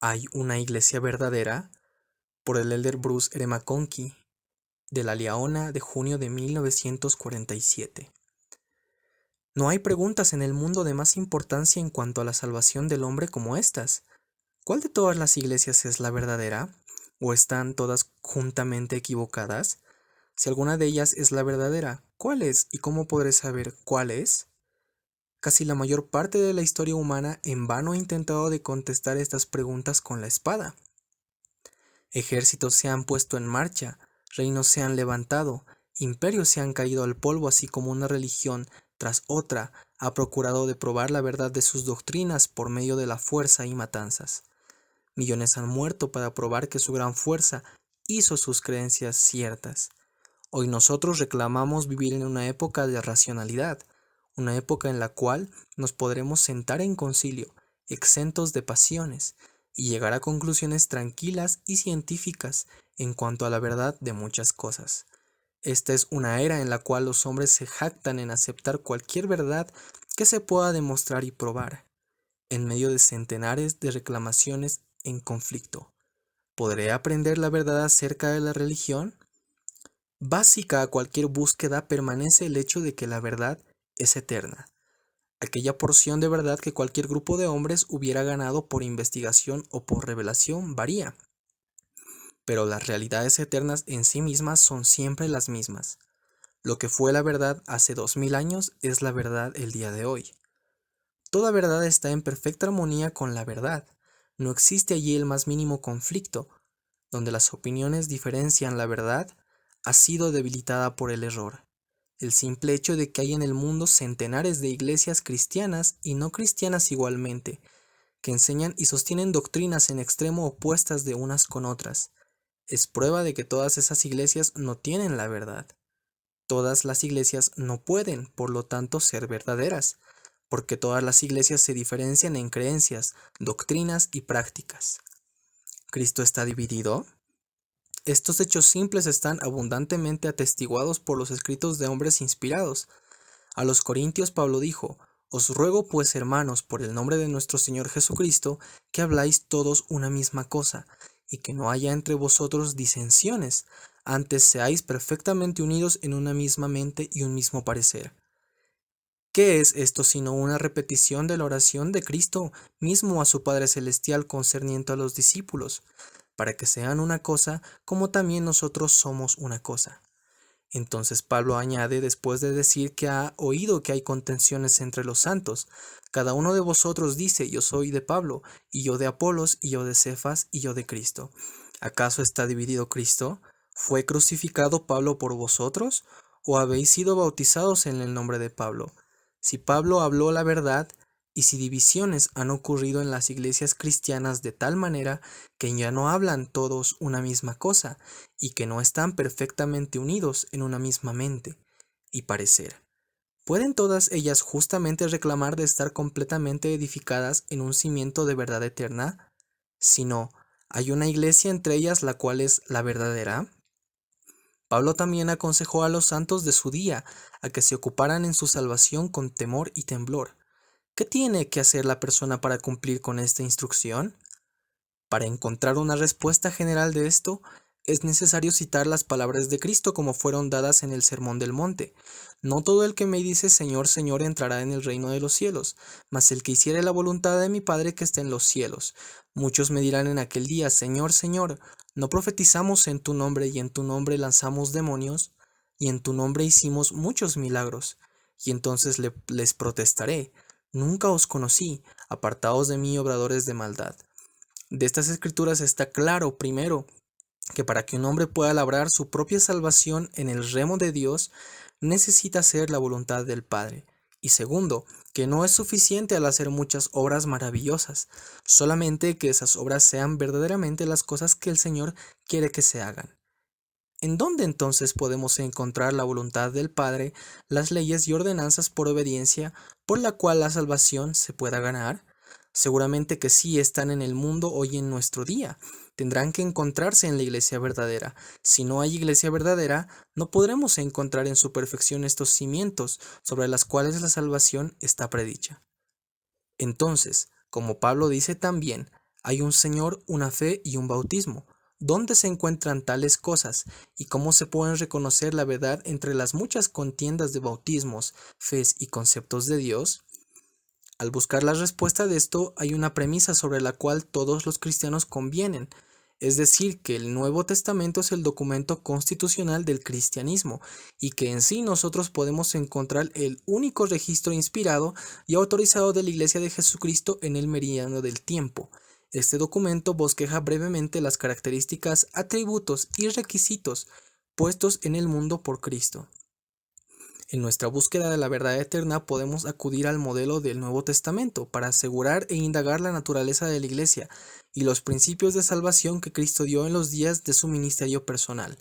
¿Hay una iglesia verdadera? Por el elder Bruce R. McConkie, de La Liaona de junio de 1947. No hay preguntas en el mundo de más importancia en cuanto a la salvación del hombre como estas. ¿Cuál de todas las iglesias es la verdadera? ¿O están todas juntamente equivocadas? Si alguna de ellas es la verdadera, ¿cuál es y cómo podré saber cuál es? Casi la mayor parte de la historia humana en vano ha intentado de contestar estas preguntas con la espada. Ejércitos se han puesto en marcha, reinos se han levantado, imperios se han caído al polvo, así como una religión tras otra ha procurado de probar la verdad de sus doctrinas por medio de la fuerza y matanzas. Millones han muerto para probar que su gran fuerza hizo sus creencias ciertas. Hoy nosotros reclamamos vivir en una época de racionalidad, una época en la cual nos podremos sentar en concilio, exentos de pasiones, y llegar a conclusiones tranquilas y científicas en cuanto a la verdad de muchas cosas. Esta es una era en la cual los hombres se jactan en aceptar cualquier verdad que se pueda demostrar y probar, en medio de centenares de reclamaciones en conflicto. ¿Podré aprender la verdad acerca de la religión? Básica a cualquier búsqueda permanece el hecho de que la verdad es eterna. Aquella porción de verdad que cualquier grupo de hombres hubiera ganado por investigación o por revelación varía, pero las realidades eternas en sí mismas son siempre las mismas. Lo que fue la verdad hace 2000 años es la verdad el día de hoy. Toda verdad está en perfecta armonía con la verdad. No existe allí el más mínimo conflicto. Donde las opiniones diferencian la verdad, ha sido debilitada por el error. El simple hecho de que hay en el mundo centenares de iglesias cristianas y no cristianas igualmente, que enseñan y sostienen doctrinas en extremo opuestas de unas con otras, es prueba de que todas esas iglesias no tienen la verdad. Todas las iglesias no pueden, por lo tanto, ser verdaderas, porque todas las iglesias se diferencian en creencias, doctrinas y prácticas. ¿Cristo está dividido? Estos hechos simples están abundantemente atestiguados por los escritos de hombres inspirados. A los Corintios Pablo dijo: Os ruego pues, hermanos, por el nombre de nuestro Señor Jesucristo, que habláis todos una misma cosa, y que no haya entre vosotros disensiones, antes seáis perfectamente unidos en una misma mente y un mismo parecer. ¿Qué es esto sino una repetición de la oración de Cristo mismo a su Padre Celestial concerniente a los discípulos, para que sean una cosa como también nosotros somos una cosa? Entonces Pablo añade, después de decir que ha oído que hay contenciones entre los santos: cada uno de vosotros dice: yo soy de Pablo, y yo de Apolos, y yo de Cefas, y yo de Cristo. ¿Acaso está dividido Cristo? ¿Fue crucificado Pablo por vosotros? ¿O habéis sido bautizados en el nombre de Pablo? Si Pablo habló la verdad, y si divisiones han ocurrido en las iglesias cristianas de tal manera que ya no hablan todos una misma cosa, y que no están perfectamente unidos en una misma mente y parecer, ¿pueden todas ellas justamente reclamar de estar completamente edificadas en un cimiento de verdad eterna? Si no, ¿hay una iglesia entre ellas la cual es la verdadera? Pablo también aconsejó a los santos de su día a que se ocuparan en su salvación con temor y temblor. ¿Qué tiene que hacer la persona para cumplir con esta instrucción? Para encontrar una respuesta general de esto, es necesario citar las palabras de Cristo como fueron dadas en el Sermón del Monte. No todo el que me dice Señor, Señor entrará en el reino de los cielos, mas el que hiciere la voluntad de mi Padre que está en los cielos. Muchos me dirán en aquel día: Señor, Señor, ¿no profetizamos en tu nombre, y en tu nombre lanzamos demonios, y en tu nombre hicimos muchos milagros? Y entonces les protestaré: Nunca os conocí, apartaos de mí, obradores de maldad. De estas escrituras está claro, primero, que para que un hombre pueda labrar su propia salvación en el remo de Dios, necesita hacer la voluntad del Padre. Y segundo, que no es suficiente al hacer muchas obras maravillosas, solamente que esas obras sean verdaderamente las cosas que el Señor quiere que se hagan. ¿En dónde entonces podemos encontrar la voluntad del Padre, las leyes y ordenanzas por obediencia, por la cual la salvación se pueda ganar? Seguramente que sí están en el mundo hoy en nuestro día. Tendrán que encontrarse en la iglesia verdadera. Si no hay iglesia verdadera, no podremos encontrar en su perfección estos cimientos sobre las cuales la salvación está predicha. Entonces, como Pablo dice también, Hay un Señor, una fe y un bautismo. ¿Dónde se encuentran tales cosas? ¿Y cómo se pueden reconocer la verdad entre las muchas contiendas de bautismos, fes y conceptos de Dios? Al buscar la respuesta de esto, hay una premisa sobre la cual todos los cristianos convienen, es decir, que el Nuevo Testamento es el documento constitucional del cristianismo y que en sí nosotros podemos encontrar el único registro inspirado y autorizado de la Iglesia de Jesucristo en el meridiano del tiempo. Este documento bosqueja brevemente las características, atributos y requisitos puestos en el mundo por Cristo. En nuestra búsqueda de la verdad eterna podemos acudir al modelo del Nuevo Testamento para asegurar e indagar la naturaleza de la Iglesia y los principios de salvación que Cristo dio en los días de su ministerio personal,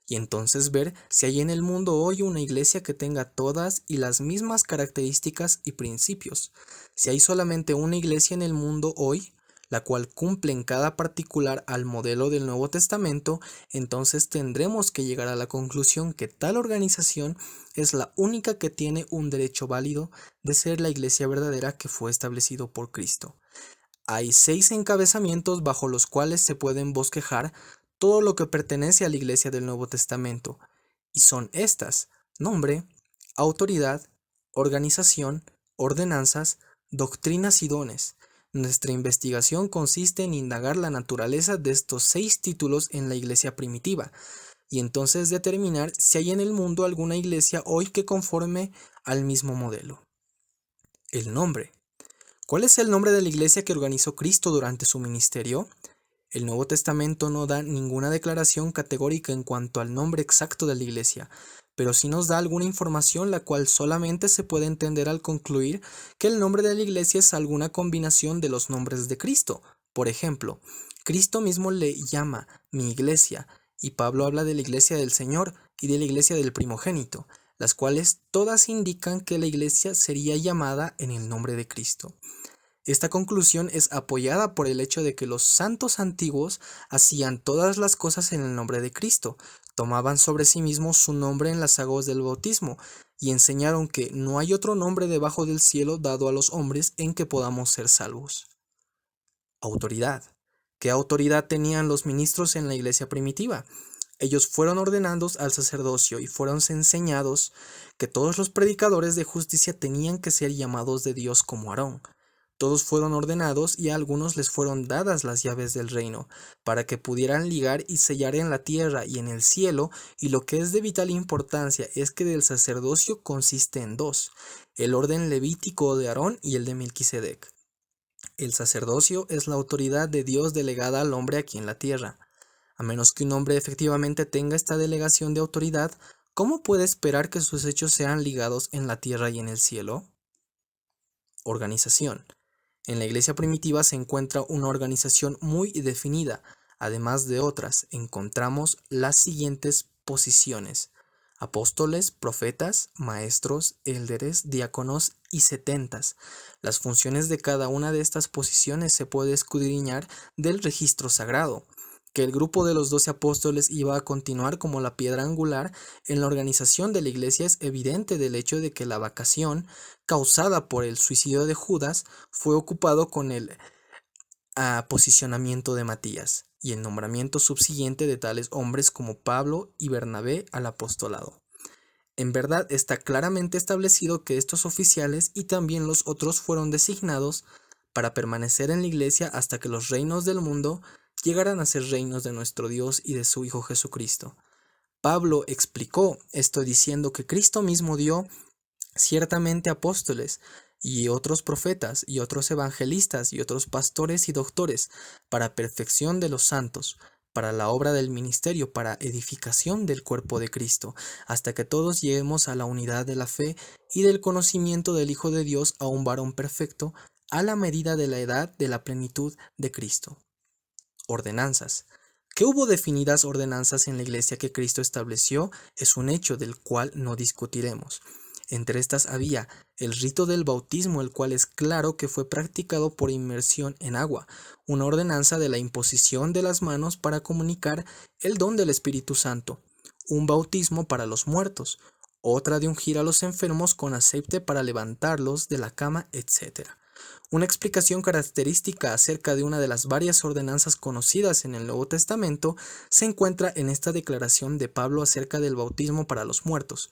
y entonces ver si hay en el mundo hoy una Iglesia que tenga todas y las mismas características y principios. Si hay solamente una Iglesia en el mundo hoy, la cual cumple en cada particular al modelo del Nuevo Testamento, entonces tendremos que llegar a la conclusión que tal organización es la única que tiene un derecho válido de ser la Iglesia verdadera que fue establecido por Cristo. Hay 6 encabezamientos bajo los cuales se pueden bosquejar todo lo que pertenece a la Iglesia del Nuevo Testamento, y son estas: nombre, autoridad, organización, ordenanzas, doctrinas y dones. Nuestra investigación consiste en indagar la naturaleza de estos 6 títulos en la Iglesia primitiva, y entonces determinar si hay en el mundo alguna iglesia hoy que conforme al mismo modelo. El nombre. ¿Cuál es el nombre de la iglesia que organizó Cristo durante su ministerio? El Nuevo Testamento no da ninguna declaración categórica en cuanto al nombre exacto de la iglesia, pero sí nos da alguna información la cual solamente se puede entender al concluir que el nombre de la iglesia es alguna combinación de los nombres de Cristo. Por ejemplo, Cristo mismo le llama mi iglesia, y Pablo habla de la iglesia del Señor y de la iglesia del primogénito, las cuales todas indican que la iglesia sería llamada en el nombre de Cristo. Esta conclusión es apoyada por el hecho de que los santos antiguos hacían todas las cosas en el nombre de Cristo, tomaban sobre sí mismos su nombre en las aguas del bautismo y enseñaron que no hay otro nombre debajo del cielo dado a los hombres en que podamos ser salvos. Autoridad. ¿Qué autoridad tenían los ministros en la iglesia primitiva? Ellos fueron ordenados al sacerdocio y fueron enseñados que todos los predicadores de justicia tenían que ser llamados de Dios como Aarón. Todos fueron ordenados y a algunos les fueron dadas las llaves del reino, para que pudieran ligar y sellar en la tierra y en el cielo, y lo que es de vital importancia es que del sacerdocio consiste en 2, el orden levítico de Aarón y el de Melquisedec. El sacerdocio es la autoridad de Dios delegada al hombre aquí en la tierra. A menos que un hombre efectivamente tenga esta delegación de autoridad, ¿cómo puede esperar que sus hechos sean ligados en la tierra y en el cielo? Organización. En la iglesia primitiva se encuentra una organización muy definida. Además de otras, encontramos las siguientes posiciones: apóstoles, profetas, maestros, élderes, diáconos y setentas. Las funciones de cada una de estas posiciones se puede escudriñar del registro sagrado. Que el grupo de los 12 apóstoles iba a continuar como la piedra angular en la organización de la iglesia es evidente del hecho de que la vacación causada por el suicidio de Judas fue ocupado con el posicionamiento de Matías y el nombramiento subsiguiente de tales hombres como Pablo y Bernabé al apostolado. En verdad está claramente establecido que estos oficiales y también los otros fueron designados para permanecer en la iglesia hasta que los reinos del mundo llegaran a ser reinos de nuestro Dios y de su Hijo Jesucristo. Pablo explicó esto diciendo que Cristo mismo dio ciertamente apóstoles y otros profetas y otros evangelistas y otros pastores y doctores para perfección de los santos, para la obra del ministerio, para edificación del cuerpo de Cristo, hasta que todos lleguemos a la unidad de la fe y del conocimiento del Hijo de Dios, a un varón perfecto, a la medida de la edad de la plenitud de Cristo. Ordenanzas. Que hubo definidas ordenanzas en la iglesia que Cristo estableció es un hecho del cual no discutiremos. Entre estas había el rito del bautismo, el cual es claro que fue practicado por inmersión en agua, una ordenanza de la imposición de las manos para comunicar el don del Espíritu Santo, un bautismo para los muertos, otra de ungir a los enfermos con aceite para levantarlos de la cama, etc. Una explicación característica acerca de una de las varias ordenanzas conocidas en el Nuevo Testamento se encuentra en esta declaración de Pablo acerca del bautismo para los muertos.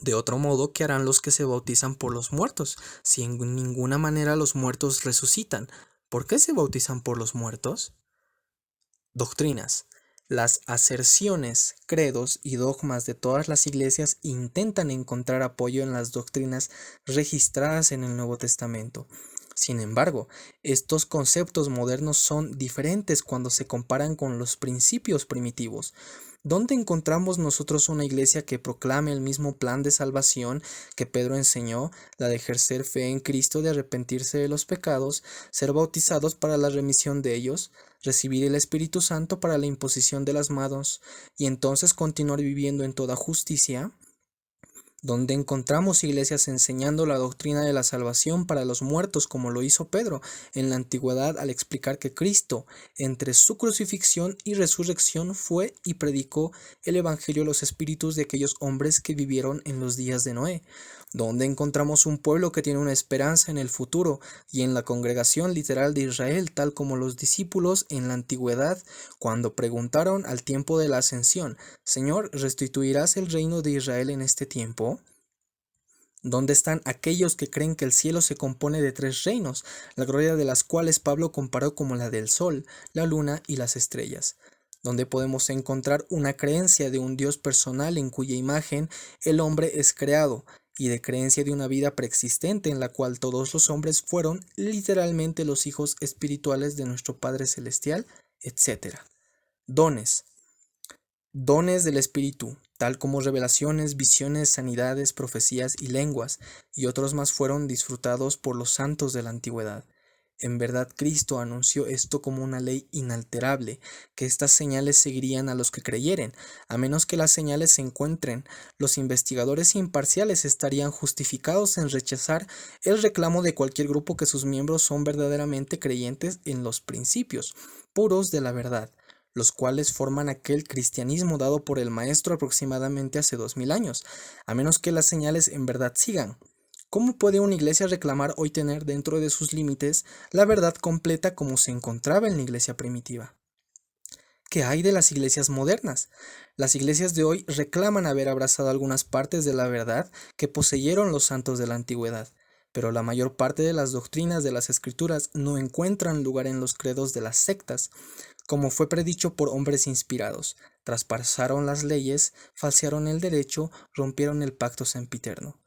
De otro modo, ¿qué harán los que se bautizan por los muertos, si en ninguna manera los muertos resucitan? ¿Por qué se bautizan por los muertos? Doctrinas. Las aserciones, credos y dogmas de todas las iglesias intentan encontrar apoyo en las doctrinas registradas en el Nuevo Testamento. Sin embargo, estos conceptos modernos son diferentes cuando se comparan con los principios primitivos. ¿Dónde encontramos nosotros una iglesia que proclame el mismo plan de salvación que Pedro enseñó, la de ejercer fe en Cristo, de arrepentirse de los pecados, ser bautizados para la remisión de ellos, recibir el Espíritu Santo para la imposición de las manos y entonces continuar viviendo en toda justicia? Donde encontramos iglesias enseñando la doctrina de la salvación para los muertos, como lo hizo Pedro en la antigüedad al explicar que Cristo, entre su crucifixión y resurrección, fue y predicó el Evangelio a los espíritus de aquellos hombres que vivieron en los días de Noé. Donde encontramos un pueblo que tiene una esperanza en el futuro y en la congregación literal de Israel, tal como los discípulos en la antigüedad, cuando preguntaron al tiempo de la ascensión: Señor, ¿restituirás el reino de Israel en este tiempo? ¿Dónde están aquellos que creen que el cielo se compone de 3 reinos, la gloria de las cuales Pablo comparó como la del sol, la luna y las estrellas? ¿Dónde podemos encontrar una creencia de un Dios personal en cuya imagen el hombre es creado, y de creencia de una vida preexistente en la cual todos los hombres fueron literalmente los hijos espirituales de nuestro Padre Celestial, etcétera? Dones. Dones del Espíritu, tal como revelaciones, visiones, sanidades, profecías y lenguas, y otros más fueron disfrutados por los santos de la antigüedad. En verdad, Cristo anunció esto como una ley inalterable, que estas señales seguirían a los que creyeren. A menos que las señales se encuentren, los investigadores imparciales estarían justificados en rechazar el reclamo de cualquier grupo que sus miembros son verdaderamente creyentes en los principios puros de la verdad, los cuales forman aquel cristianismo dado por el Maestro aproximadamente hace 2000 años, a menos que las señales en verdad sigan. ¿Cómo puede una iglesia reclamar hoy tener dentro de sus límites la verdad completa como se encontraba en la iglesia primitiva? ¿Qué hay de las iglesias modernas? Las iglesias de hoy reclaman haber abrazado algunas partes de la verdad que poseyeron los santos de la antigüedad, pero la mayor parte de las doctrinas de las Escrituras no encuentran lugar en los credos de las sectas, como fue predicho por hombres inspirados. Traspasaron las leyes, falsearon el derecho, rompieron el pacto sempiterno.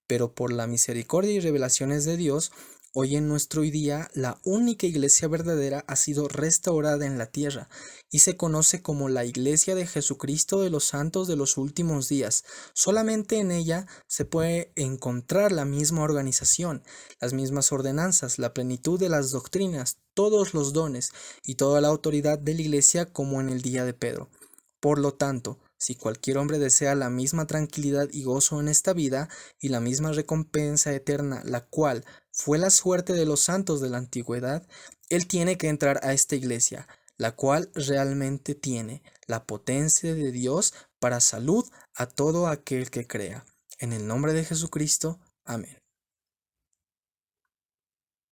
Pero por la misericordia y revelaciones de Dios, hoy en nuestro día la única iglesia verdadera ha sido restaurada en la tierra y se conoce como la Iglesia de Jesucristo de los Santos de los Últimos Días. Solamente en ella se puede encontrar la misma organización, las mismas ordenanzas, la plenitud de las doctrinas, todos los dones y toda la autoridad de la iglesia como en el día de Pedro. Por lo tanto, si cualquier hombre desea la misma tranquilidad y gozo en esta vida y la misma recompensa eterna, la cual fue la suerte de los santos de la antigüedad, él tiene que entrar a esta iglesia, la cual realmente tiene la potencia de Dios para salud a todo aquel que crea. En el nombre de Jesucristo, amén.